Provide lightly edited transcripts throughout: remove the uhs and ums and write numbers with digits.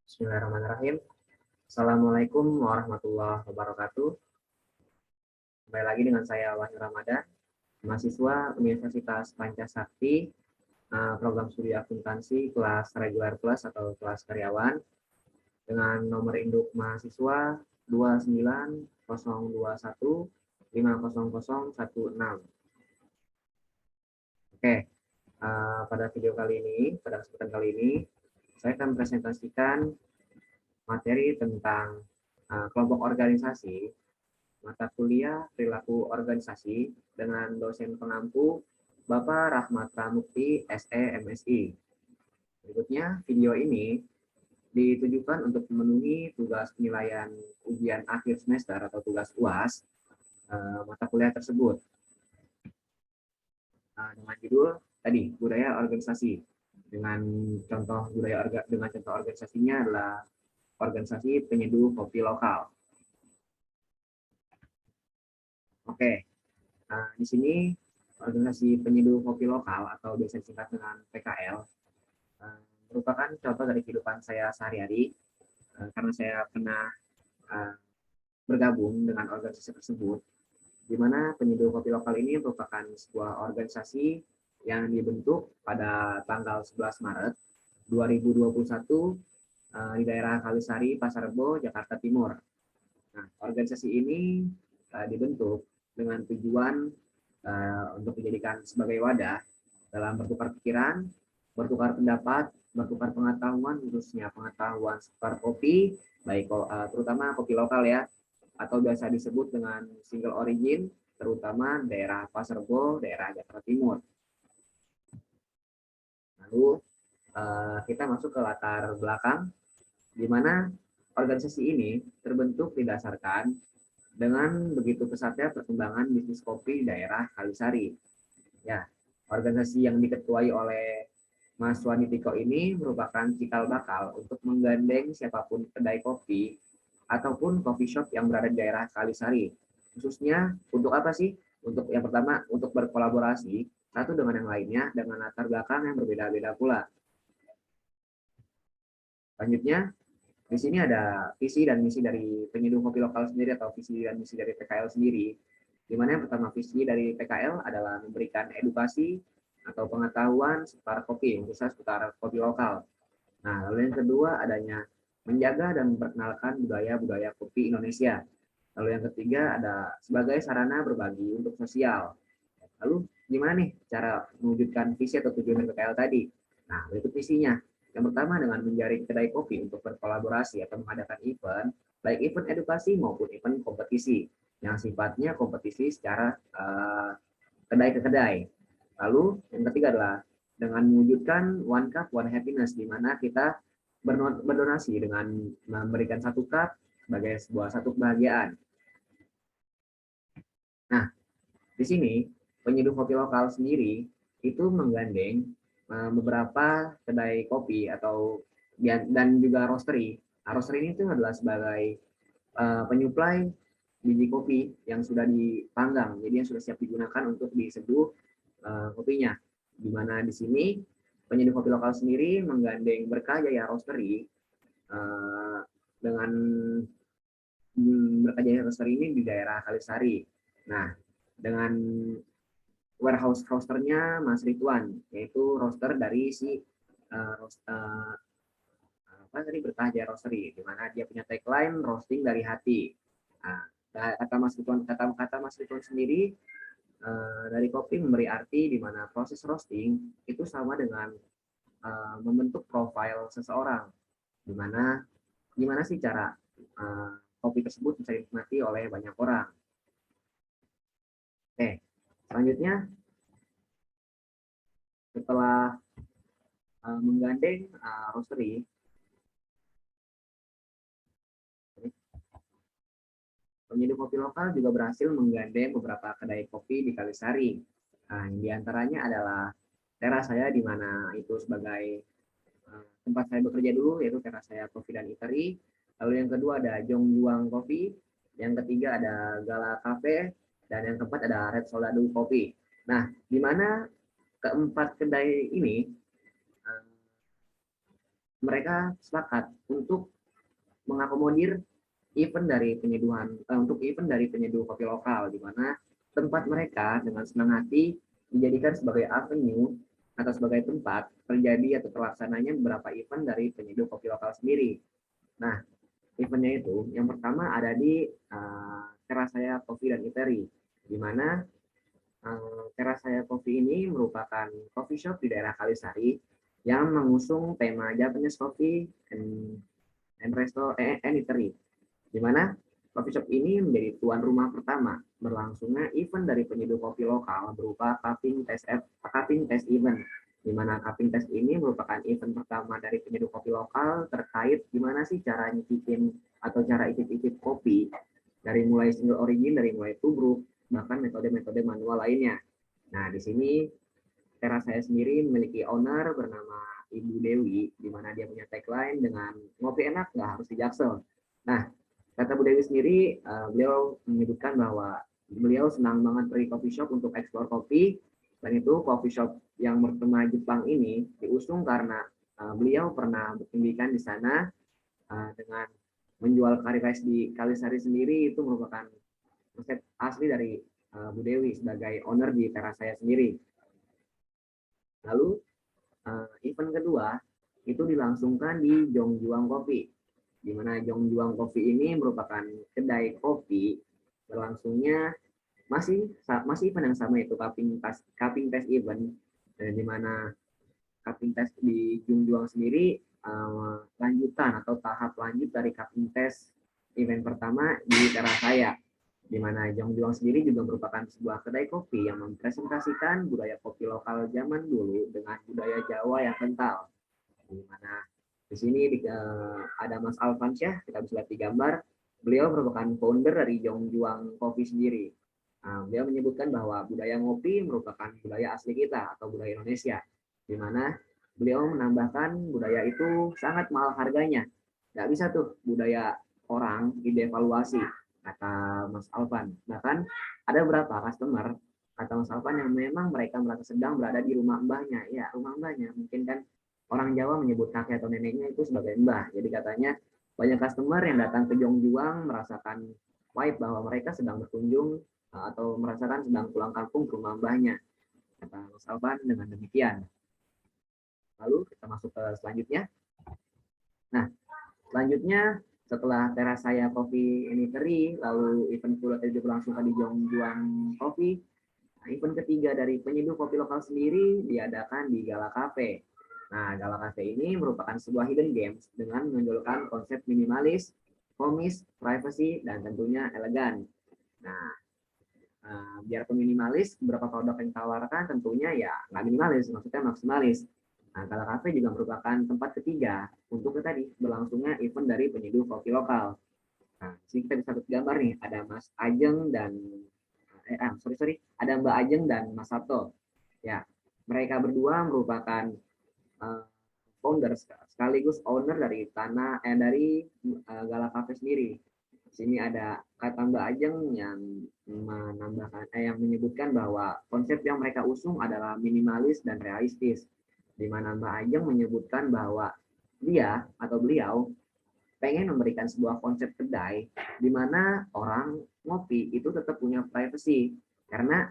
Bismillahirrahmanirrahim. Assalamualaikum warahmatullahi wabarakatuh. Kembali lagi dengan saya Wahyu Ramadan, mahasiswa Universitas Pancasakti, program studi akuntansi kelas regular plus atau kelas karyawan, dengan nomor induk mahasiswa 29021500016. Oke, pada video kali ini, pada kesempatan kali ini, saya akan presentasikan materi tentang kelompok organisasi, mata kuliah perilaku organisasi dengan dosen pengampu Bapak Rahmat Pramukti, SE, MSI. Berikutnya, video ini ditujukan untuk memenuhi tugas penilaian ujian akhir semester atau tugas UAS mata kuliah tersebut. Dengan judul tadi, budaya organisasi. Dengan contoh organisasinya adalah organisasi penyeduh kopi lokal. Oke, di sini organisasi penyeduh kopi lokal atau biasa disingkat dengan PKL merupakan contoh dari kehidupan saya sehari-hari karena saya pernah bergabung dengan organisasi tersebut, di mana penyeduh kopi lokal ini merupakan sebuah organisasi yang dibentuk pada tanggal 11 Maret 2021 di daerah Kalisari, Pasar Rebo, Jakarta Timur. Nah, organisasi ini dibentuk dengan tujuan untuk dijadikan sebagai wadah dalam bertukar pikiran, bertukar pendapat, bertukar pengetahuan, khususnya pengetahuan seputar kopi, baik terutama kopi lokal ya, atau biasa disebut dengan single origin, terutama daerah Pasar Rebo, daerah Jakarta Timur. Lalu kita masuk ke latar belakang, di mana organisasi ini terbentuk didasarkan dengan begitu pesatnya perkembangan bisnis kopi di daerah Kalisari. Ya, organisasi yang diketuai oleh Mas Wanitiko ini merupakan cikal bakal untuk menggandeng siapapun kedai kopi ataupun coffee shop yang berada di daerah Kalisari. Khususnya untuk apa sih? Untuk yang pertama, untuk berkolaborasi satu dengan yang lainnya dengan latar belakang yang berbeda-beda pula. Selanjutnya, di sini ada visi dan misi dari penyeduh kopi lokal sendiri atau visi dan misi dari PKL sendiri. Di mana yang pertama, visi dari PKL adalah memberikan edukasi atau pengetahuan seputar kopi, khususnya seputar kopi lokal. Nah, lalu yang kedua adanya menjaga dan memperkenalkan budaya-budaya kopi Indonesia. Lalu yang ketiga ada sebagai sarana berbagi untuk sosial. Lalu gimana nih cara mewujudkan visi atau tujuan dari PKL tadi? Nah, berikut visinya. Yang pertama dengan menjaring kedai kopi untuk berkolaborasi atau mengadakan event, baik event edukasi maupun event kompetisi, yang sifatnya kompetisi secara kedai ke kedai. Lalu yang ketiga adalah dengan mewujudkan one cup one happiness, di mana kita berdonasi dengan memberikan satu cup sebagai sebuah satu kebahagiaan. Nah, di sini penyeduh kopi lokal sendiri itu menggandeng beberapa kedai kopi atau dan juga roastery. Nah, roastery ini itu adalah sebagai penyuplai biji kopi yang sudah dipanggang, jadi yang sudah siap digunakan untuk diseduh kopinya. Di mana di sini penyeduh kopi lokal sendiri menggandeng Berkah Jaya Roastery dengan Berkah Jaya Roastery ini di daerah Kalisari. Nah, dengan warehouse roasternya Mas Ridwan, yaitu roaster dari si apa tadi Berkah Jaya Roastery, di mana dia punya tagline roasting dari hati. Nah, kata Mas Ridwan sendiri, dari kopi memberi arti di mana proses roasting itu sama dengan membentuk profil seseorang, di mana gimana sih cara kopi tersebut bisa dinikmati oleh banyak orang. Oke, selanjutnya setelah menggandeng roastery, penyeduh kopi lokal juga berhasil menggandeng beberapa kedai kopi di Kalisari. Nah, yang diantaranya adalah teras saya, di mana itu sebagai tempat saya bekerja dulu, yaitu teras saya Coffee dan Eatery. Lalu yang kedua ada Jongjuang Coffee, yang ketiga ada Gala Cafe, dan yang keempat ada Red Soldado Coffee. Nah, di mana keempat kedai ini mereka sepakat untuk mengakomodir event dari untuk event dari penyeduh kopi lokal, di mana tempat mereka dengan senang hati dijadikan sebagai avenue atau sebagai tempat terjadi atau terlaksananya beberapa event dari penyeduh kopi lokal sendiri. Nah, eventnya itu yang pertama ada di Terasaya Coffee dan Eatery, di mana Terasaya Coffee ini merupakan coffee shop di daerah Kalisari yang mengusung tema Japanese Coffee and Eatery, di mana coffee shop ini menjadi tuan rumah pertama berlangsungnya event dari penyeduh kopi lokal berupa cupping test event, di mana cupping test ini merupakan event pertama dari penyeduh kopi lokal terkait gimana sih cara nyicipin atau cara icip-icip kopi dari mulai single origin, dari mulai tubruk, bahkan metode-metode manual lainnya. Nah, di sini teras saya sendiri memiliki owner bernama Ibu Dewi, di mana dia punya tagline dengan ngopi enak nggak harus di Jaksel. Nah, kata Bu Dewi sendiri, beliau menyebutkan bahwa beliau senang banget pergi coffee shop untuk eksplor kopi. Dan itu coffee shop yang bertema Jepang ini diusung karena beliau pernah berpendidikan di sana dengan menjual kari rice di Kalisari sendiri. Itu merupakan resep asli dari Bu Dewi sebagai owner di teras saya sendiri. Lalu event kedua itu dilangsungkan di Jongjuang Coffee, di mana Jongjuang Coffee ini merupakan kedai kopi berlangsungnya masih event yang sama, itu cupping test event, di mana cupping test di Jongjuang sendiri lanjutan atau tahap lanjut dari cupping test event pertama di Terasaya, di mana Jongjuang sendiri juga merupakan sebuah kedai kopi yang mempresentasikan budaya kopi lokal zaman dulu dengan budaya Jawa yang kental. Di mana di sini ada Mas Alfansyah, kita bisa lihat di gambar. Beliau merupakan founder dari Jongjuang Coffee sendiri. Beliau menyebutkan bahwa budaya ngopi merupakan budaya asli kita atau budaya Indonesia, di mana beliau menambahkan budaya itu sangat mahal harganya. Nggak bisa tuh budaya orang didevaluasi, kata Mas Alvan. Bahkan ada beberapa customer, kata Mas Alvan, yang memang mereka merasa sedang berada di rumah mbahnya. Ya, rumah mbahnya. Mungkin kan orang Jawa menyebut kakek atau neneknya itu sebagai mbah. Jadi katanya banyak customer yang datang ke Jongjuang merasakan vibe bahwa mereka sedang berkunjung atau merasakan sedang pulang kampung ke rumah mbahnya, kata Mas Alvan dengan demikian. Lalu kita masuk ke selanjutnya. Nah, selanjutnya setelah Terasaya Coffee and Eatery, lalu event kedua tadi berlangsung di Jongjuang Coffee. Nah, event ketiga dari penyeduh kopi lokal sendiri diadakan di Gala Cafe. Nah, Gala Cafe ini merupakan sebuah hidden games dengan menonjolkan konsep minimalis, komis, privacy, dan tentunya elegan. Nah, biarpun minimalis, beberapa produk yang ditawarkan tentunya ya nggak minimalis, maksudnya maksimalis. Nah, Gala Cafe juga merupakan tempat ketiga untuk tadi berlangsungnya event dari penyeduh kopi lokal. Nah, di sini kita bisa lihat gambar nih, ada Mas Ajeng dan ada Mbak Ajeng dan Mas Sabto. Ya, mereka berdua merupakan founder sekaligus owner dari Gala Cafe sendiri. Di sini ada kata Mbak Ajeng yang yang menyebutkan bahwa konsep yang mereka usung adalah minimalis dan realistis, di mana Mbak Ajeng menyebutkan bahwa dia atau beliau pengen memberikan sebuah konsep kedai di mana orang ngopi itu tetap punya privacy, karena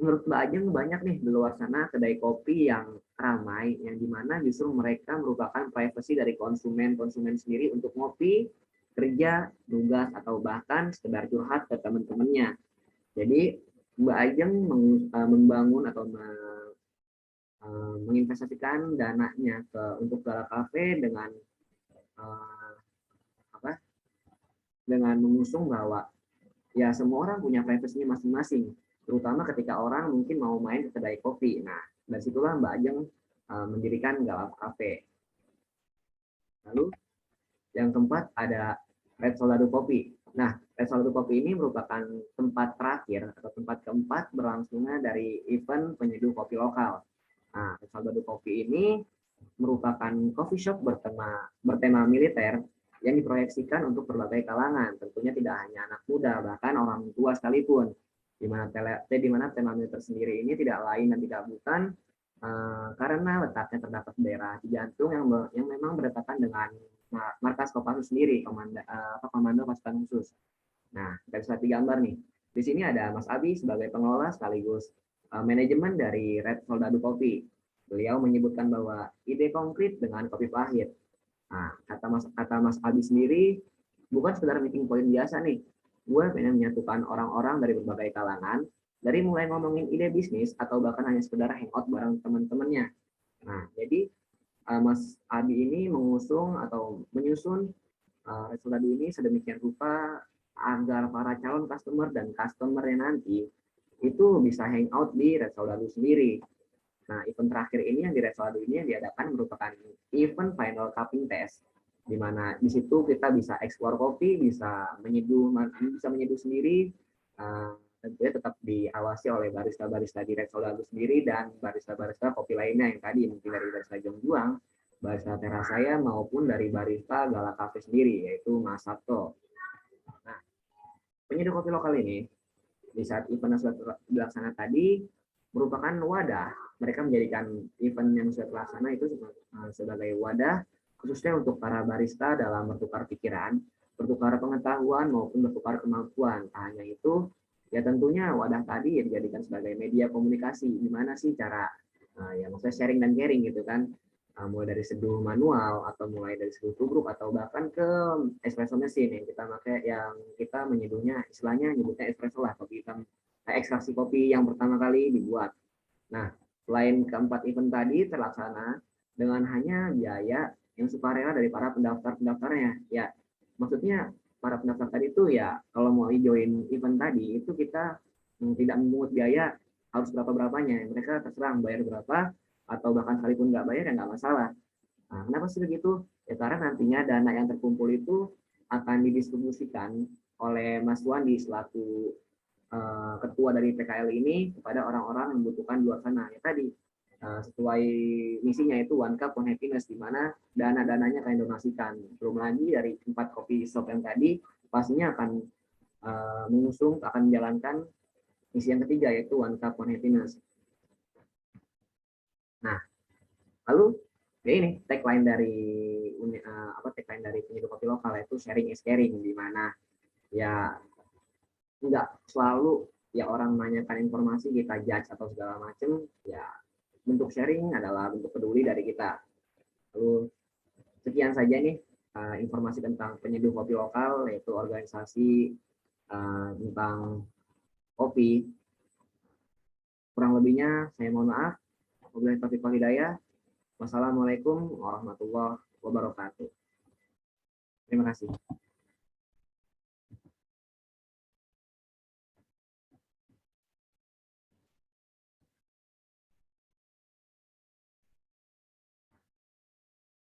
menurut Mbak Ajeng banyak nih di luar sana kedai kopi yang ramai yang dimana justru mereka merupakan privacy dari konsumen sendiri untuk ngopi, kerja, tugas, atau bahkan sekedar curhat ke teman-temannya. Jadi Mbak Ajeng membangun atau menginvestasikan dananya untuk Gala Cafe dengan dengan mengusung bahwa ya semua orang punya privasinya masing-masing, terutama ketika orang mungkin mau main ke kedai kopi. Nah, dari situlah Mbak Ajeng mendirikan Gala Cafe. Lalu yang keempat ada Red Soldado Coffee. Nah, Red Soldado Coffee ini merupakan tempat terakhir atau tempat keempat berlangsungnya dari event penyeduh kopi lokal. Nah, Red Soldado Coffee ini merupakan coffee shop bertema militer yang diproyeksikan untuk berbagai kalangan, tentunya tidak hanya anak muda, bahkan orang tua sekalipun. Di mana tema militer sendiri ini tidak lain dan tidak bukan karena letaknya terdapat di daerah jantung yang memang berdekatan dengan markas Kopassus sendiri, Komando Pasukan Khusus. Nah, kita bisa lihat di gambar nih. Di sini ada Mas Abi sebagai pengelola sekaligus manajemen dari Red Soldado Coffee. Beliau menyebutkan bahwa ide konkret dengan kopi pahit. Nah, kata Mas Abi sendiri, bukan sekedar meeting point biasa nih. Gue pengen menyatukan orang-orang dari berbagai kalangan, dari mulai ngomongin ide bisnis atau bahkan hanya sekedar hangout bareng teman-temannya. Nah, jadi Mas Abi ini mengusung atau menyusun Soldado ini sedemikian rupa agar para calon customer dan customer yang nanti itu bisa hangout di Red Soldado sendiri. Nah, event terakhir ini yang di Red Soldado ini yang diadakan merupakan event final cupping test, di mana di situ kita bisa eksplor kopi, bisa menyeduh sendiri, tentunya tetap diawasi oleh barista-barista di Red Soldado sendiri dan barista-barista kopi lainnya yang tadi mungkin dari barista Jongjuang, barista Terasaya maupun dari barista Gala Cafe sendiri yaitu Mas Sabto. Nah, penyeduh kopi lokal ini di saat event yang sudah dilaksanakan tadi merupakan wadah. Mereka menjadikan event yang sudah terlaksana itu sebagai wadah khususnya untuk para barista dalam bertukar pikiran, bertukar pengetahuan maupun bertukar kemampuan. Tak hanya itu, ya tentunya wadah tadi dijadikan sebagai media komunikasi. Gimana sih cara ya maksudnya sharing dan caring gitu kan, mulai dari seduh manual atau mulai dari seduh tubruk atau bahkan ke espresso mesin yang kita pakai, yang kita menyeduhnya istilahnya nyebutnya espresso lah, kopi hitam ekstraksi kopi yang pertama kali dibuat. Nah, selain keempat event tadi terlaksana dengan hanya biaya yang sukarela dari para pendaftarnya, ya maksudnya para pendaftar tadi itu ya kalau mau join event tadi itu kita tidak memungut biaya harus berapa-berapanya, mereka terserah bayar berapa atau bahkan sekalipun nggak bayar ya nggak masalah. Nah, kenapa sih begitu? Ya karena nantinya dana yang terkumpul itu akan didistribusikan oleh Mas Wandi selaku ketua dari PKL ini kepada orang-orang yang membutuhkan di luar sana. Ya tadi sesuai misinya itu One Cup One Happiness, di mana dana-dananya akan donasikan. Belum lagi dari tempat kopi shop yang tadi pastinya akan akan menjalankan misi yang ketiga yaitu One Cup One Happiness. Nah, lalu ya ini tagline dari tagline dari penyeduh kopi lokal yaitu sharing is caring, di mana ya nggak selalu ya orang menanyakan informasi kita judge atau segala macam, ya bentuk sharing adalah bentuk peduli dari kita. Lalu sekian saja nih informasi tentang penyeduh kopi lokal, yaitu organisasi tentang kopi. Kurang lebihnya saya mohon maaf. Wabillahi taufiq wal hidayah. Wassalamualaikum warahmatullahi wabarakatuh. Terima kasih.